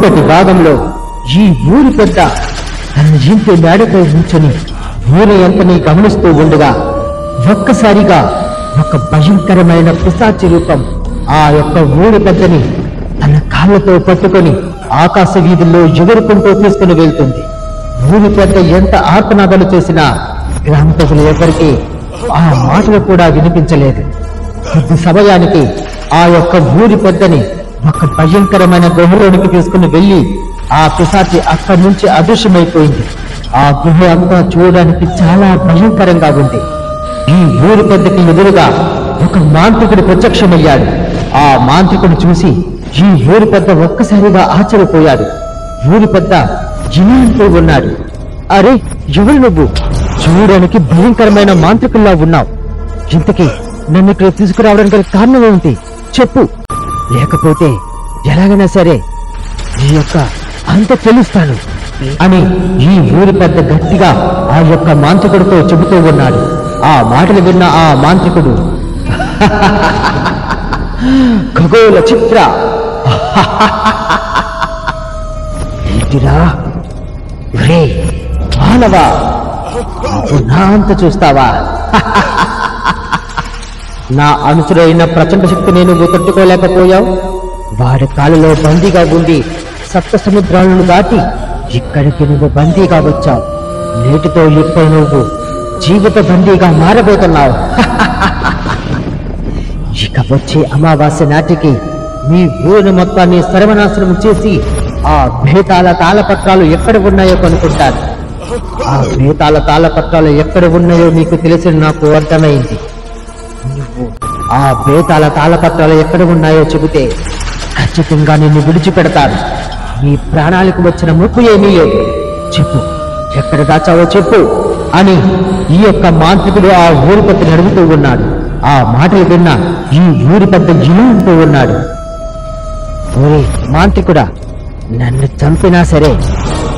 ముందటి భాగంలో ఈ ఊరి పెద్ద తన ఇంటి మేడపై నుంచొని ఊరి ఎంతని గమనిస్తూ ఉండగా ఒక్కసారిగా ఒక భయంకరమైన పిశాచి రూపం ఆ యొక్క ఊరి పెద్దని తన కాళ్ళతో పట్టుకొని ఆకాశ వీధుల్లో ఎగురుకుంటూ తీసుకుని వెళ్తుంది. ఊరి పెద్ద ఎంత ఆర్తనాదాలు చేసినా గ్రామ ప్రజలు ఎవరికి ఆ మాటలు కూడా వినిపించలేదు. కొద్ది సమయానికి ఆ యొక్క ఊరి పెద్దని ఒక భయంకరమైన గుహలోనికి తీసుకుని వెళ్లి ఆ పిశాచి అక్కడి నుంచి అదృశ్యమైపోయింది. ఆ గుహ అంతా చూడడానికి చాలా భయంకరంగా ఉంది. ఈ ఊరి పెద్దకి ఎదురుగా ఒక మాంత్రికుడు ప్రత్యక్షమయ్యాడు. ఆ మాంత్రికుడు చూసి ఈ ఊరి పెద్ద ఒక్కసారిగా ఆశ్చర్యపోయాడు. ఊరి పెద్ద జిన్నంటూ ఉన్నాడు. అరే, ఎవరు నువ్వు? చూడడానికి భయంకరమైన మాంత్రికుల్లా ఉన్నావు. ఇంతకీ నన్ను ఇక్కడ తీసుకురావడానికి గల కారణం ఏమిటి చెప్పు, లేకపోతే ఎలాగైనా సరే ఈ యొక్క అంత తెలుస్తాను అని ఈ ఊరి పెద్ద గట్టిగా ఆ యొక్క మాంత్రికుడితో చెబుతూ ఉన్నాడు. ఆ మాటలు విన్న ఆ మాంత్రికుడు ఖగోళ చిత్ర ఏంటిరా రే మానవా, నా అంత చూస్తావా? నా అనుచరుడైన ప్రచండ శక్తిని నువ్వు తట్టుకోలేకపోయావు. వాడి కాళ్ళలో బందీగా ఉండి సప్త సముద్రాలను దాటి ఇక్కడికి నువ్వు బందీగా వచ్చావు. నేటితో ఇప్పుడు నువ్వు జీవిత బందీగా మారబోతున్నావు. ఇక వచ్చే అమావాస్య నాటికి మీ ఊరిని మొత్తాన్ని సర్వనాశనం చేసి ఆ భేతాల తాళపత్రాలు ఎక్కడ ఉన్నాయో కనుక్కుంటాను. ఆ భేతాల తాళపత్రాలు ఎక్కడ ఉన్నాయో నీకు తెలిసి నాకు అర్థమైంది. నువ్వు ఆ భేతాల తాళపత్రాలు ఎక్కడ ఉన్నాయో చెబితే ఖచ్చితంగా నిన్ను విడిచిపెడతాను. నీ ప్రాణాలకు వచ్చిన ముప్పు ఏమీ లేదు. చెప్పు, ఎక్కడ దాచావో చెప్పు అని ఈ యొక్క మాంత్రికుడు ఆ ఊరి పెద్దని అడుగుతూ ఉన్నాడు. ఆ మాటలు విన్న ఈ ఊరి పెద్ద అంటూ ఉన్నాడు. ఓరే మాంత్రికుడా, నన్ను చంపినా సరే,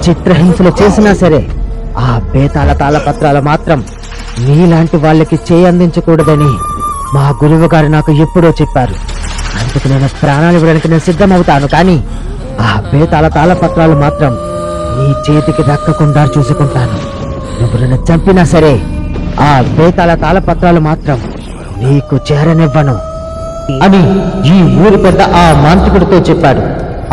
చిత్రహింసలు చేసినా సరే, ఆ బేతాల తాళపత్రాలు మాత్రం నీలాంటి వాళ్ళకి అందించకూడదని మా గురువు గారు నాకు ఎప్పుడో చెప్పారు. అందుకు నేను ప్రాణాలు ఇవ్వడానికి నేను సిద్ధమవుతాను. కానీ ఆ బేతాల తాళపత్రాలు మాత్రం నీ చేతికి దక్కకుండా చూసుకుంటాను. నువ్వు నన్ను చంపినా సరే ఆ బేతాల తాళపత్రాలు మాత్రం నీకు చేరనివ్వను అని ఈ ఊరి పెద్ద ఆ మాంత్రికుడితో చెప్పాడు.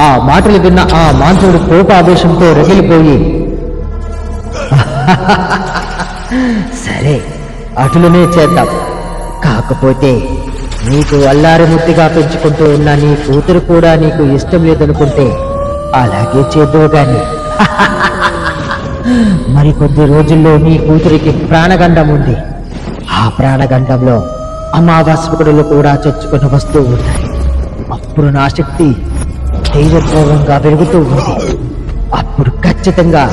ఆ మాటలు విన్న ఆ మాంత్రికుడు కోపావేశంతో రగిలిపోయి, సరే అటులనే చేద్దాం. కాకపోతే నీకు అల్లారి ముద్దుగా పెంచుకుంటూ ఉన్న నీ కూతురు కూడా నీకు ఇష్టం లేదనుకుంటే అలాగే చేద్దువు గాని మరి కొద్ది రోజుల్లో నీ కూతురికి ప్రాణగండం ఉంది. ఆ ప్రాణగండంలో అమావాస్యకుడులు కూడా చచ్చుకొని వస్తూ ఉంటాయి. అప్పుడు నా శక్తి ధైర్యపూర్వంగా పెరుగుతూ ఉంది. అప్పుడు ఖచ్చితంగా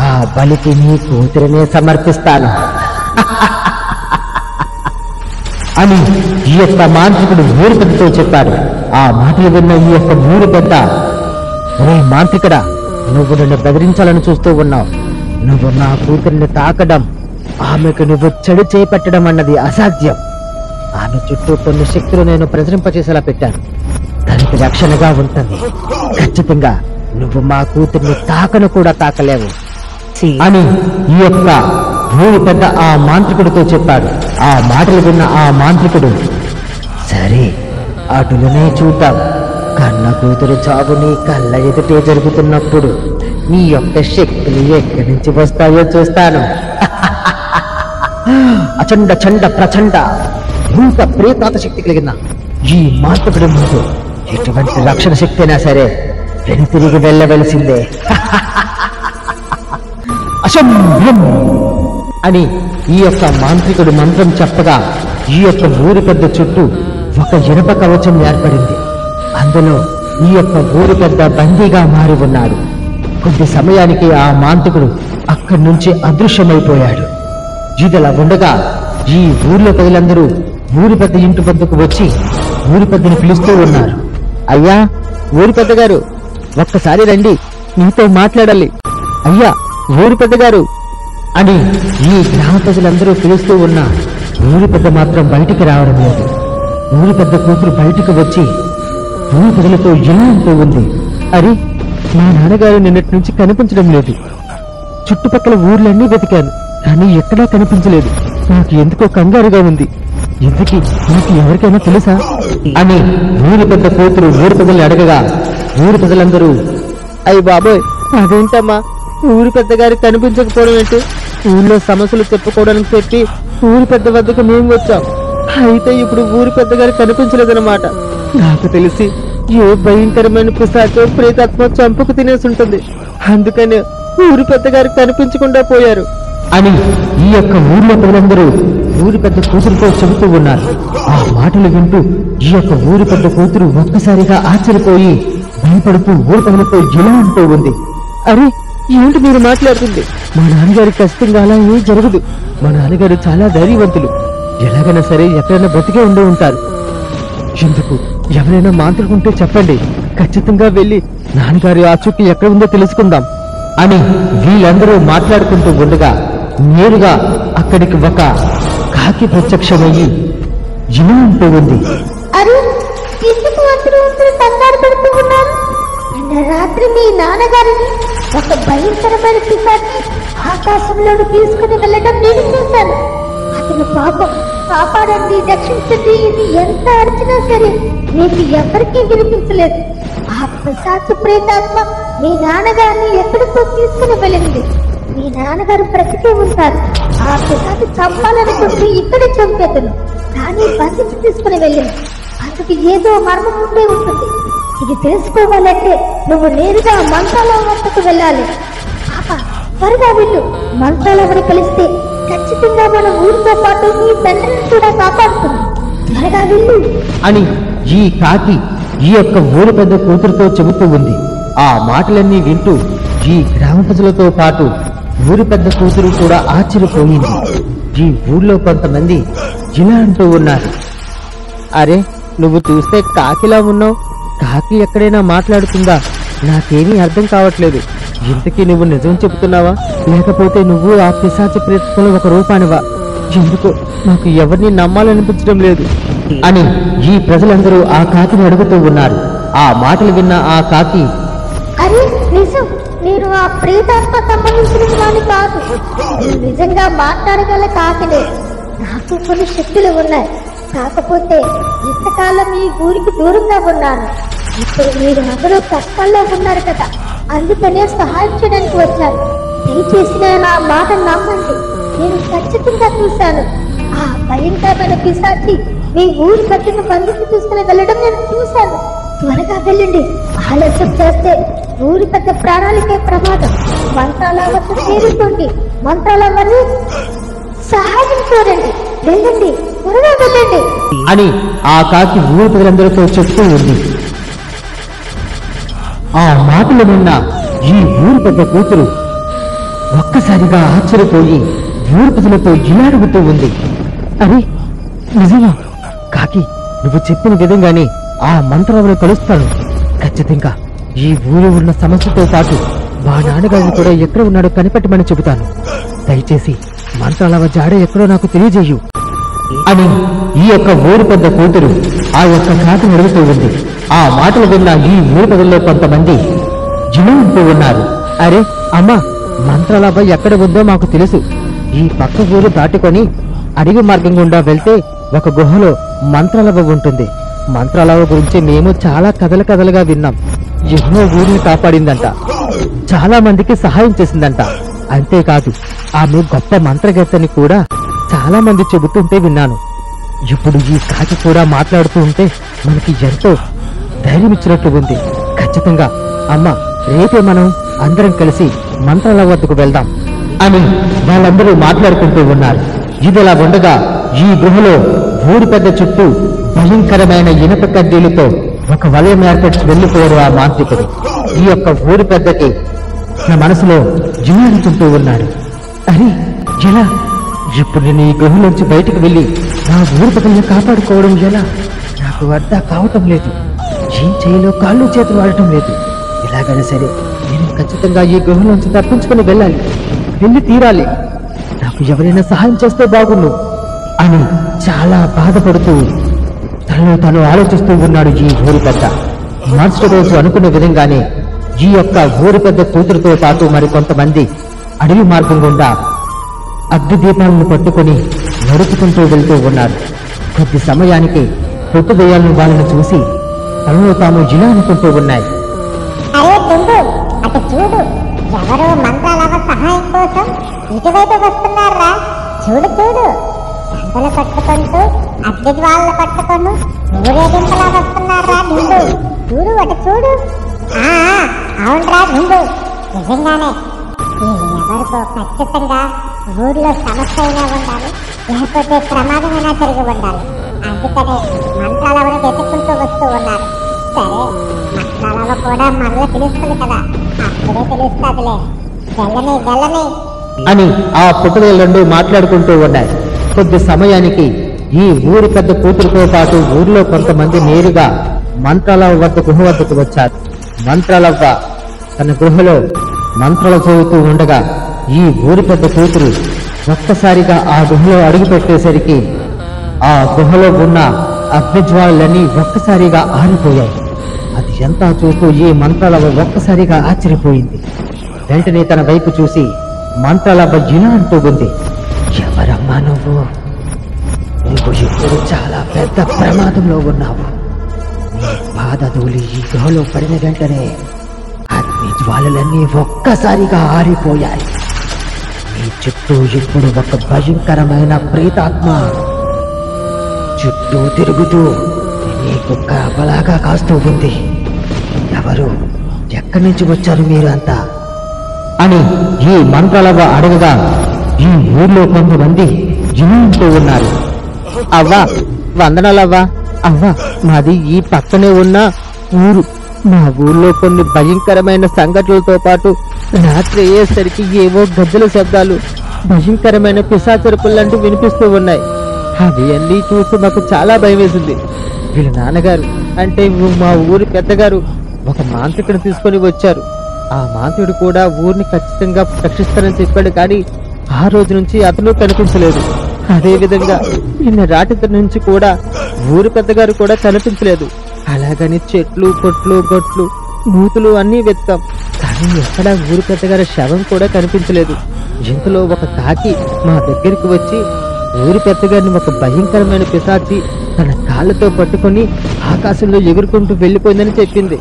ఆ బలికి నీ కూతురినే సమర్పిస్తాను అని ఈ యొక్క మాంత్రికుడు ఊరి పెద్దతో చెప్పాడు. ఆ మాటలు విన్న ఈ యొక్క ఊరి పెద్ద, ఒరే మాంత్రికుడా, నువ్వు నన్ను బెదిరించాలని చూస్తూ ఉన్నావు. నువ్వు నా కూతురిని తాకడం, ఆమెకు నువ్వు చెడు చేపట్టడం అన్నది అసాధ్యం. ఆమె చుట్టూ కొన్ని శక్తులు నేను ప్రసరింపచేసేలా పెట్టాను. దానికి రక్షణగా ఉంటుంది. ఖచ్చితంగా నువ్వు మా కూతుర్ని తాకను కూడా తాకలేవు అని ఈ యొక్క ఊరి పెద్ద ఆ మాంత్రికుడితో చెప్పాడు. ఆ మాటలు విన్న ఆ మాంత్రికుడు, సరే అటులనే చూద్దాం. కన్న కూతురు చావు నీ కళ్ళ ఎదుటే జరుగుతున్నప్పుడు నీ యొక్క శక్తులు ఎక్కడి నుంచి వస్తాయో చూస్తాను. అచండ చండ ప్రచండ ఇంత ప్రేతాత శక్తి కలిగిన ఈ మాంత్రికుడి ముందు ఎటువంటి రక్షణ శక్తి అయినా సరే వెనుతిరిగి వెళ్ళవలసిందే. అశంభ్యం అని ఈ యొక్క మాంత్రికుడు మంత్రం చెప్పగా ఈ యొక్క ఊరి పెద్ద చుట్టూ ఒక ఇనుప కవచం ఏర్పడింది. అందులో ఈ యొక్క ఊరి పెద్ద బందీగా మారి ఉన్నాడు. కొద్ది సమయానికి ఆ మాంత్రికుడు అక్కడి నుంచి అదృశ్యమైపోయాడు. ఇదిలా ఉండగా ఈ ఊర్లో ప్రజలందరూ ఊరి పెద్ద ఇంటి వద్దకు వచ్చి ఊరి పెద్దని పిలుస్తూ ఉన్నారు. అయ్యా, ఊరి పెద్ద గారు, ఒక్కసారి రండి, నీతో మాట్లాడాలి. అయ్యా, ఊరి పెద్ద గారు అని ఈ గ్రామ ప్రజలందరూ పిలుస్తూ ఉన్న ఊరి పెద్ద మాత్రం బయటికి రావడం లేదు. ఊరి పెద్ద కూతురు బయటికి వచ్చి ఊరి ప్రజలతో ఇలా అంటూ ఉంది. అరే, మా నాన్నగారు నిన్నటి నుంచి కనిపించడం లేదు. చుట్టుపక్కల ఊర్లన్నీ వెతికాను, కానీ ఎక్కడా కనిపించలేదు. నాకు ఎందుకో కంగారుగా ఉంది. ఇంతకీ నాకు ఎవరికైనా తెలుసా అని ఊరి పెద్ద కూతురు ఊరి ప్రజల్ని అడగగా, ఊరి ప్రజలందరూ అయ్యి బాబోయ్, అదేంటమ్మా ఊరి పెద్దగారికి కనిపించకపోవడం ఏంటి? ఊళ్ళో సమస్యలు చెప్పుకోవడానికి చెప్పి ఊరి పెద్ద వద్దకు మేము వచ్చాం. అయితే ఇప్పుడు ఊరి పెద్దగారు కనిపించలేదన్నమాట. నాకు తెలిసి ఏ భయంకరమైన పిశాచో ప్రేతాత్మ చంపుకు తినేసి ఉంటుంది. అందుకనే ఊరి పెద్దగారు కనిపించకుండా పోయారు అని ఈ యొక్క ఊర్లో ప్రజలందరూ ఊరి పెద్ద కూతురుతో చెబుతూ ఉన్నారు. ఆ మాటలు వింటూ ఈ యొక్క ఊరి పెద్ద కూతురు ఒక్కసారిగా ఆశ్చర్యపోయి భయపడుతూ ఊరి ప్రజలతో ఇలా అంటూ ఉంది. అరే, ఏంటి మీరు మాట్లాడుతుంది? మా నాన్నగారి ఖచ్చితంగా అలా ఏం జరగదు. మా నాన్నగారు చాలా ధైర్యవంతులు. ఎలాగైనా సరే ఎక్కడైనా బ్రతికే ఉండి ఉంటారు. ఎందుకు ఎవరైనా మాంత్రికుంటే చెప్పండి, ఖచ్చితంగా వెళ్లి నాన్నగారి ఆ చుట్టూ ఎక్కడ ఉందో తెలుసుకుందాం అని వీళ్ళందరూ మాట్లాడుకుంటూ ఉండగా నేరుగా అక్కడికి ఒక కాకి ప్రత్యక్షమయ్యి ఇలా అంటూ ఉంది. రాత్రి మీ నాన్నగారిని ఒక భయంకరమైన పిశాచి ఆకాశంలోకి తీసుకుని వెళ్ళడం నేను చూశాను. అతను పాపం కాపాడండి, రక్షించండి ఇది ఎంత అరిచినా సరే మీకు ఎవరికీ వినిపించలేదు. ఆ పిశాచు ప్రేతాత్మ మీ నాన్నగారిని ఎక్కడికో తీసుకుని వెళ్ళింది. మీ నాన్నగారు బ్రతికే ఉంటారు. ఆ పిశాచు చంపాలనుకుంటే ఇక్కడే చంపేతను, కానీ బంధించి తీసుకుని వెళ్ళింది. అందుకు ఏదో మర్మం ఉండే ఉంటుంది. ఇది తెలుసుకోవాలంటే నువ్వు నేరుగా మంత్రాలయం వద్దకు వెళ్ళాలి. పాప, త్వరగా వెళ్ళు. మంత్రాలయని కలిస్తే ఖచ్చితంగా మన ఊరితో పాటు నీ తండ్రిని కూడా కాపాడుతుంది. త్వరగా వెళ్ళు అని ఈ కాకి ఈ యొక్క ఊరి పెద్ద కూతురుతో చెబుతూ ఉంది. ఆ మాటలన్నీ వింటూ ఈ గ్రామ ప్రజలతో పాటు ఊరి పెద్ద కూతురు కూడా ఆశ్చర్యపోయింది. ఈ ఊర్లో కొంతమంది ఇలా అంటూ ఉన్నారు. అరే, నువ్వు చూస్తే కాకిలా ఉన్నావు. కాకి ఎక్కడైనా మాట్లాడుతుందా? నాకేమీ అర్థం కావట్లేదు. ఇంతకీ నువ్వు నిజం చెబుతున్నావా, లేకపోతే నువ్వు ఆ పిశాచి ప్రేతంలో ఒక రూపానివా? ఎందుకో నాకు ఎవరిని నమ్మాలనిపించడం లేదు అని ఈ ప్రజలందరూ ఆ కాకిని అడుగుతూ ఉన్నారు. ఆ మాటలు విన్న ఆ కాకి, అరే నిజం, నేను ఆ ప్రేతాత్మ సంబంధించిన వాడిని కాదు. నేను నిజంగా మాట్లాడగల కాకినే. నాకు కొన్ని శక్తులు ఉన్నాయి. కాకపోతే ఇంతకాలం ఈ ఊరికి దూరంగా ఉన్నాను. ఇప్పుడు మీరు అందరూ కష్టాల్లో ఉన్నారు కదా, అందుకనే సహాయం చేయడానికి వచ్చాను. దయచేసి నా మాట నమ్మండి. నేను ఖచ్చితంగా చూశాను. ఆ భయంకరమైన పిశాచి మీ ఊరి పెద్దను బంధించి తీసుకుని వెళ్ళడం నేను చూశాను. త్వరగా వెళ్ళండి. ఆలస్యం చేస్తే ఊరి పెద్ద ప్రాణాలకే ప్రమాదం. మంత్రాల వద్ద చేరుకోండి. మంత్రాలవన్నీ సహాయం చూడండి. వెళ్ళండి, త్వరగా వెళ్ళండి అని ఆ కాకి ఊరి ప్రజలందరితో చెప్తూ ఉంది. ఆ మాటలు విన్న ఈ ఊరి పెద్ద కూతురు ఒక్కసారిగా ఆశ్చర్యపోయి ఊరి ప్రజలతో ఇలా అడుగుతూ ఉంది. అరే నిజమా? కాకి, నువ్వు చెప్పిన విధంగానే ఆ మంత్రాలను కలుస్తాను. ఖచ్చితంగా ఈ ఊరి ఉన్న సమస్యతో పాటు మా నాన్నగారిని కూడా ఎక్కడ ఉన్నాడో కనిపెట్టమని చెబుతాను. దయచేసి మంత్రాలవ జాడ ఎక్కడో నాకు తెలియజేయు అని ఈ యొక్క ఊరి పెద్ద కూతురు ఆ యొక్క కాకిని అడుగుతూ ఉంది. ఆ మాటలు విన్న ఈ ఊరి ప్రజల్లో కొంతమంది జిలా అంటూ ఉన్నారు. అరే అమ్మా, మంత్రాలవ ఎక్కడ ఉందో మాకు తెలుసు. ఈ పక్క ఊరు దాటుకొని అడవి మార్గం గుండా వెళ్తే ఒక గుహలో మంత్రాలవ ఉంటుంది. మంత్రాలవ గురించి మేము చాలా కథలుగా విన్నాం. ఎన్నో ఊరిని కాపాడిందంట, చాలా మందికి సహాయం చేసిందంట. అంతేకాదు ఆమె గొప్ప మంత్రగత్తని కూడా చాలా మంది చెబుతుంటే విన్నాను. ఇప్పుడు ఈ కాకి కూడా మాట్లాడుతూ ఉంటే మనకి ఎంతో ధైర్యం ఇచ్చినట్లు ఉంది. ఖచ్చితంగా అమ్మ, రేపే మనం అందరం కలిసి మంత్రాల వద్దకు వెళ్దాం అని వాళ్ళందరూ మాట్లాడుకుంటూ ఉన్నారు. ఇదిలా ఉండగా ఈ గుహలో ఊరి పెద్ద చుట్టూ భయంకరమైన ఇనప కడ్డీలతో ఒక వలయం ఏర్పడి వెళ్లిపోయాడు ఆ మాంత్రికుడు. ఈ యొక్క ఊరి పెద్దకి నా మనసులో జిల్లాడుతుంటూ ఉన్నాడు. అరే ఎలా? ఇప్పుడు నేను ఈ గుహలోంచి బయటకు వెళ్ళి నా ఊరి పెద్దల్ని కాపాడుకోవడం ఎలా? నాకు అర్థం కావటం లేదు. ఏం చేయాలో కాళ్ళు చేతులు ఆడటం లేదు. ఎలాగైనా సరే నేను ఖచ్చితంగా ఈ గుహలోంచి తప్పించుకుని వెళ్ళాలి, వెళ్ళి తీరాలి. నాకు ఎవరైనా సహాయం చేస్తే బాగుండు అని చాలా బాధపడుతూ తనను తాను ఆలోచిస్తూ ఉన్నాడు ఈ ఊరి పెద్ద. మరుసటి రోజు అనుకున్న విధంగానే ఈ యొక్క ఊరి పెద్ద కూతురుతో పాటు మరికొంతమంది అడవి మార్గం గుండా అగ్ని దీపాలను పట్టుకొని నడుచుకుంటూ వెళ్తూ ఉన్నారు. కొద్ది సమయానికి పొట్టు దెయ్యాలను వాళ్ళని చూసి తమలో తాము ఇలా అనుకుంటూ ఉన్నాయి. అరే దుండు, అటు చూడు, ఎవరో మంత్రాలవ సహాయం కోసం ఇటువైపు వస్తున్నారా? చూడు చూడు, గంటలు పట్టుకుంటూ అగ్ని జ్వాలలు పట్టుకొని ఊరేగింపులా వస్తున్నారా దుండు? చూడు అటు చూడు. అవునరా దుండు, నిజంగానే ఇది ఎవరికో ఖచ్చితంగా ఊర్లో సమస్య అయినా ఉండాలి, లేకపోతే ప్రమాదమైనా జరిగి ఉండాలి. అందుకనే మంత్రాలవను వెతుక్కుంటూ వస్తూ ఉన్నారు. సరే, మంత్రాలవ కూడా మనలో తెలుస్తుంది కదా, అప్పుడే తెలుస్తుందిలే. వెళ్ళని అని ఆ పుట్టలు రెండు మాట్లాడుకుంటూ ఉన్నాయి. కొద్ది సమయానికి ఈ ఊరి పెద్ద కూతురుతో పాటు ఊరిలో కొంతమంది నేరుగా మంత్రాలవ్వ వద్ద గుహ వద్దకు వచ్చారు. మంత్రాలవ్వ తన గృహలో మంత్రాలు చదువుతూ ఉండగా ఈ ఊరి పెద్ద కూతురు ఒక్కసారిగా ఆ గుహలో అడుగు పెట్టేసరికి ఆ గుహలో ఉన్న అగ్నిజ్వాలన్నీ ఒక్కసారిగా ఆరిపోయాయి. అది ఎంత చూస్తూ ఈ మంత్రాలవ్వ ఒక్కసారిగా ఆశ్చర్యపోయింది. వెంటనే తన వైపు చూసి మంత్రాలవ్వ ఇలా అంటూ ఉంది. ఎవరమ్మా నువ్వు ఇప్పుడు చాలా పెద్ద ప్రమాదంలో ఉన్నావు. నీ పాదధూళి ఈ గుహలో పడిన వెంటనే అగ్ని జ్వాలలన్నీ ఒక్కసారిగా ఆరిపోయాయి. నీ చుట్టూ ఇప్పుడు ఒక భయంకరమైన ప్రేతాత్మ చుట్టూ తిరుగుతూ నీకు కాపలాగా కాస్తూ ఉంది. ఎవరు, ఎక్కడి నుంచి వచ్చారు మీరు అంతా అని ఈ మంత్రాలవ్వ అడగగా ఈ ఊర్లో కొంతమంది జినుంటూ ఉన్నారు. అవ్వా, వందనాలవ్వా. అవ్వా, మాది ఈ పక్కనే ఉన్న ఊరు. మా ఊర్లో కొన్ని భయంకరమైన సంఘటనలతో పాటు రాత్రి అయ్యేసరికి ఏవో గజ్జల శబ్దాలు, భయంకరమైన పిశాచరుపులు లాంటివి వినిపిస్తూ ఉన్నాయి. అవి అన్నీ చూసి మాకు చాలా భయం వేసింది. వీళ్ళ నాన్నగారు అంటే మా ఊరి పెద్దగారు ఒక మాంత్రికుడిని తీసుకొని వచ్చారు. ఆ మాంత్రుడు కూడా ఊరిని ఖచ్చితంగా రక్షిస్తానని చెప్పాడు, కానీ ఆ రోజు నుంచి అతను కనిపించలేదు. అదే విధంగా నిన్న రాత్రి నుంచి కూడా ఊరి పెద్దగారు కూడా కనిపించలేదు. అలాగని చెట్లు, కొట్లు, గొట్లు, నూతులు అన్నీ వెతికాం, కానీ ఎక్కడా ఊరి పెద్దగారి శవం కూడా కనిపించలేదు. ఇంతలో ఒక కాకి మా దగ్గరికి వచ్చి ఊరి పెద్దగారిని ఒక భయంకరమైన పిశాచి తన కాళ్ళతో పట్టుకొని ఆకాశంలో ఎగురుకుంటూ వెళ్ళిపోయిందని చెప్పింది.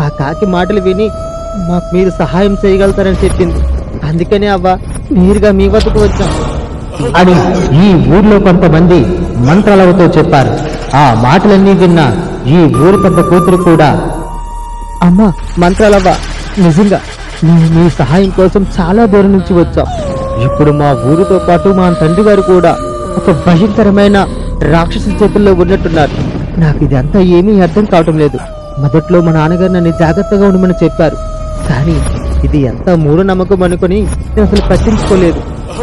ఆ కాకి మాటలు విని మాకు మీరు సహాయం చేయగలుగుతారని చెప్పింది. అందుకనే అవ్వ నేరుగా మీ వద్దకు వచ్చాం అని ఈ ఊర్లో కొంతమంది మంత్రాలవతో చెప్పారు. ఆ మాటలన్నీ విన్న ఈ ఊరి పెద్ద కూతురు కూడా, అమ్మా మంత్రాలవ్వ, నిజంగా మేము మీ సహాయం కోసం చాలా దూరం నుంచి వచ్చాం. ఇప్పుడు మా ఊరితో పాటు మా తండ్రి గారు కూడా ఒక భయంకరమైన రాక్షస చేతుల్లో ఉన్నట్టున్నారు. నాకు ఇదంతా ఏమీ అర్థం కావటం లేదు. మొదట్లో మా నాన్నగారు నన్ను జాగ్రత్తగా ఉండమని చెప్పారు, కానీ ఇది ఎంత మూఢనమ్మకం అనుకుని నేను అసలు పట్టించుకోలేదు.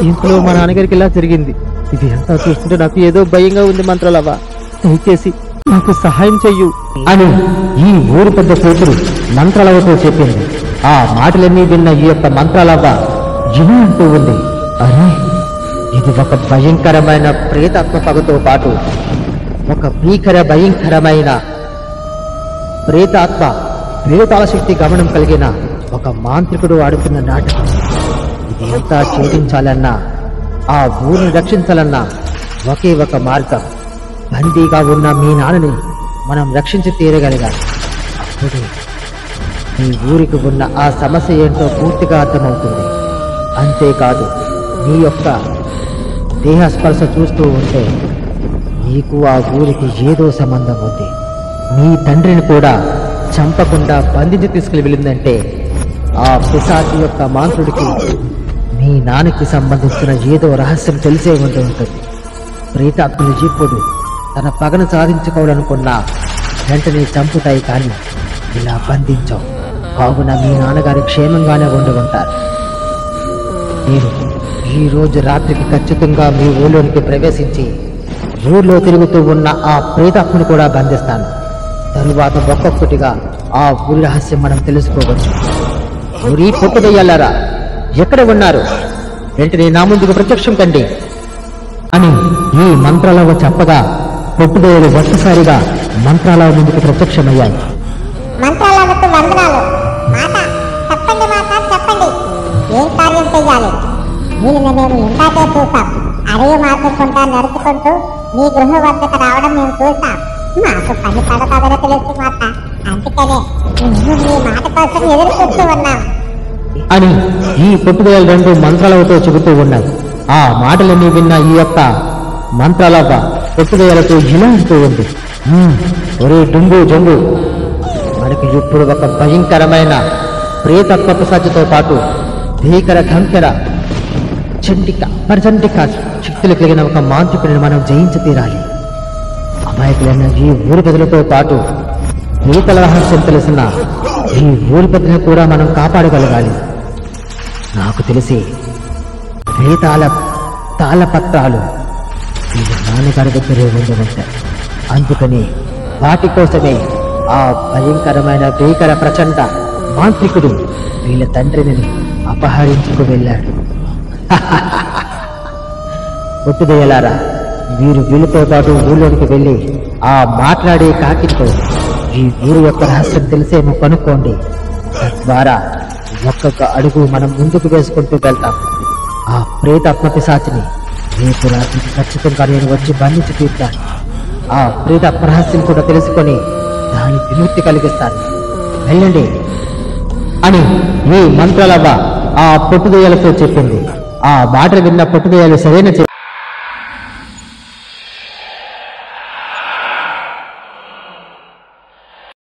ఇంట్లో మా నాన్నగారికి ఇలా జరిగింది. ఇది అంతా చూస్తుంటే నాకు ఏదో భయంగా ఉంది. మంత్రాలవ్వ, దయచేసి నాకు సహాయం చెయ్యు అని ఈ ఊరు పెద్ద కూతురు మంత్రాలవ్వతో చెప్పింది. ఆ మాటలన్నీ విన్న ఈ యొక్క మంత్రాలవ్వ ఇలా అంటూ ఉంది. అరే, ఇది ఒక భయంకరమైన ప్రేతాత్మ పగతో పాటు ఒక భయంకరమైన ప్రేతాత్మ, ప్రేతాల శక్తి గమనం కలిగిన ఒక మాంత్రికుడు ఆడుతున్న నాటకం. ఇది అంతా ఛేదించాలన్నా, ఆ ఊరిని రక్షించాలన్నా ఒకే ఒక మార్గం. బందీగా ఉన్న మీ నాన్నని మనం రక్షించి తీరగలిగాలి. అప్పుడే ఈ ఊరికి ఉన్న ఆ సమస్య ఏంటో పూర్తిగా అర్థమవుతుంది. అంతేకాదు, నీ యొక్క దేహస్పర్శ చూస్తూ ఉంటే నీకు ఆ ఊరికి ఏదో సంబంధం ఉంది. నీ తండ్రిని కూడా చంపకుండా బంధించి తీసుకుని వెళ్ళిందంటే ఆ పిశాచి యొక్క మాంత్రుడికి మీ నాన్నకి సంబంధించిన ఏదో రహస్యం తెలిసే ఉంటుంది. ప్రేతాత్మలు ఇప్పుడు తన పగను సాధించుకోవాలనుకున్నా వెంటనే చంపుతాయి, కానీ ఇలా బంధించావు. కావున మీ నాన్నగారు క్షేమంగానే ఉండి ఉంటారు. నేను ఈ రోజు రాత్రికి ఖచ్చితంగా మీ ఊళ్ళోనికి ప్రవేశించి ఊళ్ళో తిరుగుతూ ఉన్న ఆ ప్రేతాత్మను కూడా బంధిస్తాను. తరువాత ఒక్కొక్కటిగా ఆ ఊరి రహస్యం మనం తెలుసుకోవచ్చు. ఊరి పొట్టుదయ్యాలారా, ఎక్కడ ఉన్నారు? వెంటనే నా ముందుకు ప్రత్యక్షం కండి అని ఈ మంత్రాలవ చెప్పగా పొట్టుదయ్యలు ఒక్కసారిగా మంత్రాలవ ముందుకు ప్రత్యక్షమయ్యాయి. మంత్రాలవకు వందనాలు. మాట ఏం కార్యం చెయ్యాలి? దీనిని మేము ఇందాకే చూసాం. అడవి మార్చుకుంటా నడుచుకుంటూ మీ గృహ వద్దకు రావడం మేము చూసాం. మాకు పని పడతాదని తెలుసు మాత. అందుకనే మేము మీ మాట కోసం ఎదురు చూస్తూ ఉన్నాం అని ఈ పొట్టుదయలు రెండు మంత్రాలతో చెబుతూ ఉన్నాయి. ఆ మాటలన్నీ విన్న ఈ యొక్క మంత్రాలవ్వ పొట్టుదయలతో ఇలా అంటూ ఉంది. ఒరే డుంగు జంగు, మనకి ఇప్పుడు ఒక భయంకరమైన ప్రేతత్వ పిశాచితో పాటు భీకర ఢంకర చండిక ప్రచండిక శక్తులు కలిగిన ఒక మాంత్రికుడిని మనం జయించి తీరాలి. అమాయకులైన ఈ ఊరి ప్రజలతో పాటు ప్రేతల రహస్యం తెలిసిన ఈ ఊరి ప్రజలను కూడా మనం కాపాడగలగాలి. నాకు తెలిసి ప్రేతాల తాళపత్రాలు వీళ్ళ నాన్నగారి దగ్గరే ఉండవుంటాయి. అందుకని వాటి కోసమే ఆ భయంకరమైన భీకర ప్రచండ మాంత్రికుడు వీళ్ళ తండ్రిని అపహరించుకు వెళ్ళాడు. పొట్టుదయ్యలారా, వీరు వీళ్ళతో పాటు ఊళ్ళోనికి వెళ్ళి ఆ మాట్లాడే కాకితో ఈ ఊరు యొక్క రహస్యం తెలిసేమో కనుక్కోండి. తద్వారా ఒక్కొక్క అడుగు మనం ముందుకు వేసుకుంటూ వెళ్తాం. ఆ ప్రేతాత్మ పిశాచిని రేపు రాత్రికి ఖచ్చితంగా నేను వచ్చి బంధించి తీర్చాను. ఆ ప్రేతాత్మ రహస్యం కూడా తెలుసుకొని దాని విముక్తి కలిగిస్తాను. వెళ్ళండి అని ఈ మంత్రాలవ్వ ఆ పొట్టుదయ్యలతో చెప్పింది. ఆ మాటలు విన్న పొట్టుదయ్యలు సరైన